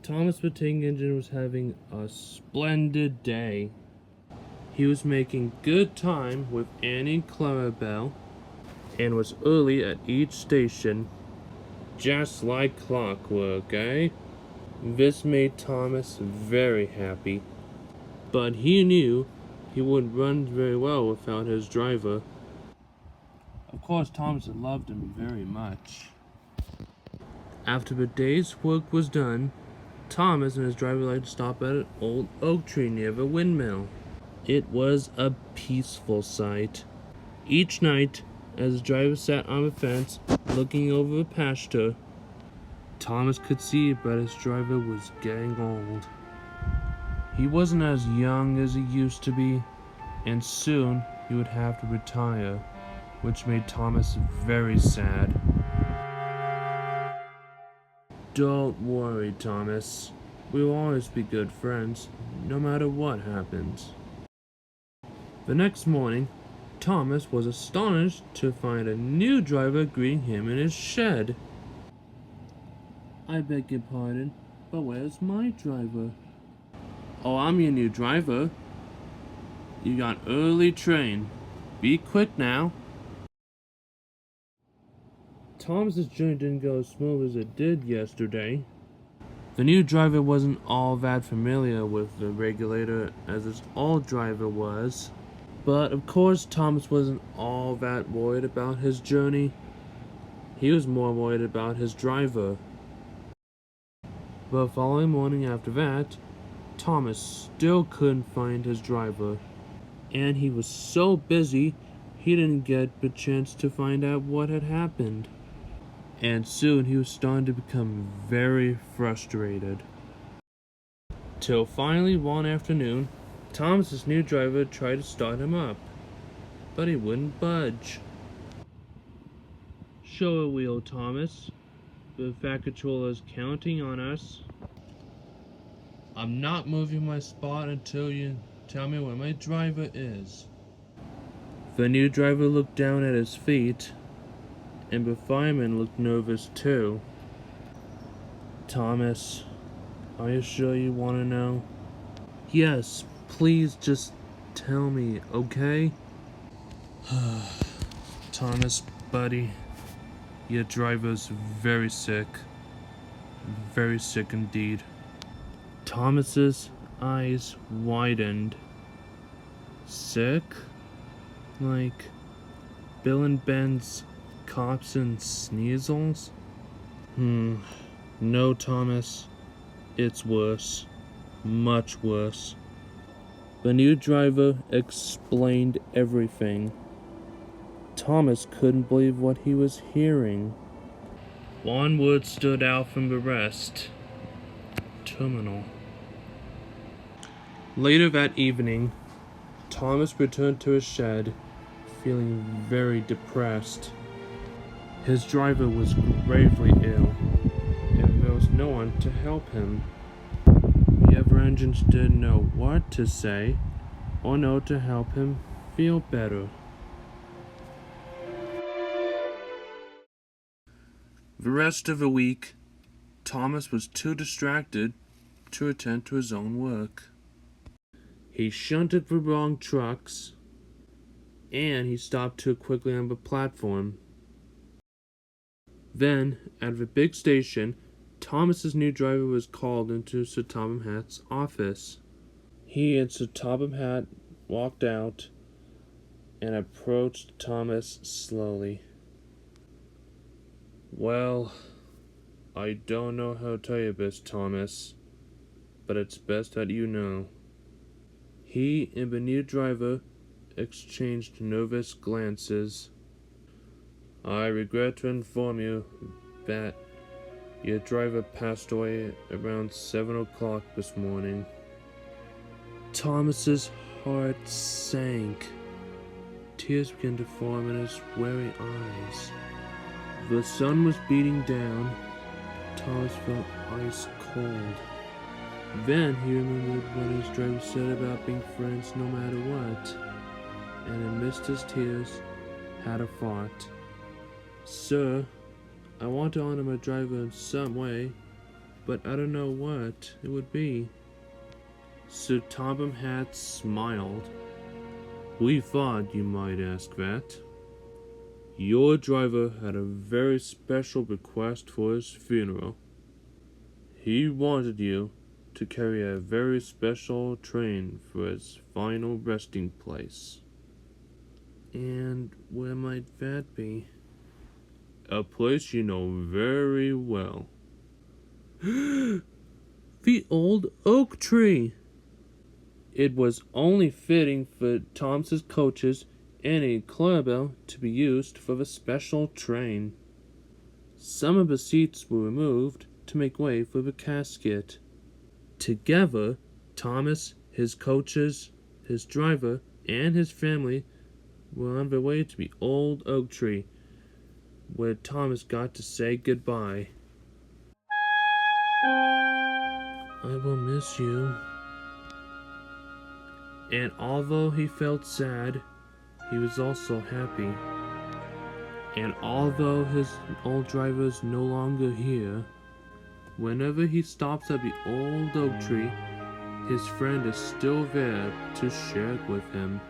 Thomas the Tank Engine was having a splendid day. He was making good time with Annie and Clarabelle and was early at each station. Just like clockwork, eh? This made Thomas very happy, but he knew he wouldn't run very well without his driver. Of course, Thomas loved him very much. After the day's work was done, Thomas and his driver liked to stop at an old oak tree near the windmill. It was a peaceful sight. Each night, as the driver sat on the fence looking over the pasture, Thomas could see that his driver was getting old. He wasn't as young as he used to be, and soon he would have to retire, which made Thomas very sad. Don't worry, Thomas. We'll always be good friends, no matter what happens. The next morning, Thomas was astonished to find a new driver greeting him in his shed. I beg your pardon, but where's my driver? Oh, I'm your new driver. You got early train. Be quick now. Thomas's journey didn't go as smooth as it did yesterday. The new driver wasn't all that familiar with the regulator as his old driver was. But of course Thomas wasn't all that worried about his journey. He was more worried about his driver. The following morning after that, Thomas still couldn't find his driver. And he was so busy, he didn't get the chance to find out what had happened. And soon he was starting to become very frustrated. Till finally one afternoon, Thomas's new driver tried to start him up, but he wouldn't budge. Show a wheel, Thomas. The Fat Controller is counting on us. I'm not moving my spot until you tell me where my driver is. The new driver looked down at his feet, and the fireman looked nervous too. Thomas, are you sure you want to know? Yes, please just tell me, okay? Thomas, buddy, your driver's very sick. Very sick indeed. Thomas's eyes widened. Sick? Like Bill and Ben's cops and sneasels? No, Thomas. It's worse. Much worse. The new driver explained everything. Thomas couldn't believe what he was hearing. One word stood out from the rest. Terminal. Later that evening, Thomas returned to his shed, feeling very depressed. His driver was gravely ill, and there was no one to help him. The other engines didn't know what to say or know to help him feel better. The rest of the week, Thomas was too distracted to attend to his own work. He shunted the wrong trucks, and he stopped too quickly on the platform. Then, at the big station, Thomas's new driver was called into Sir Topham Hatt's office. He and Sir Topham Hatt walked out and approached Thomas slowly. Well, I don't know how to tell you this, Thomas, but it's best that you know. He and the new driver exchanged nervous glances. I regret to inform you that your driver passed away around 7 o'clock this morning. Thomas's heart sank. Tears began to form in his weary eyes. The sun was beating down. Thomas felt ice cold. Then he remembered what his driver said about being friends no matter what, and amidst his tears, had a thought. Sir, I want to honor my driver in some way. but I don't know what it would be. So Topham Hatt smiled. We thought you might ask that. Your driver had a very special request for his funeral. He wanted you to carry a very special train for his final resting place. And where might that be? A place you know very well. The old oak tree! It was only fitting for Thomas's coaches and a Clarabelle to be used for the special train. Some of the seats were removed to make way for the casket. Together, Thomas, his coaches, his driver, and his family were on their way to the old oak tree, where Thomas got to say goodbye. I will miss you. And although he felt sad, he was also happy. And although his old driver is no longer here, whenever he stops at the old oak tree, his friend is still there to share it with him.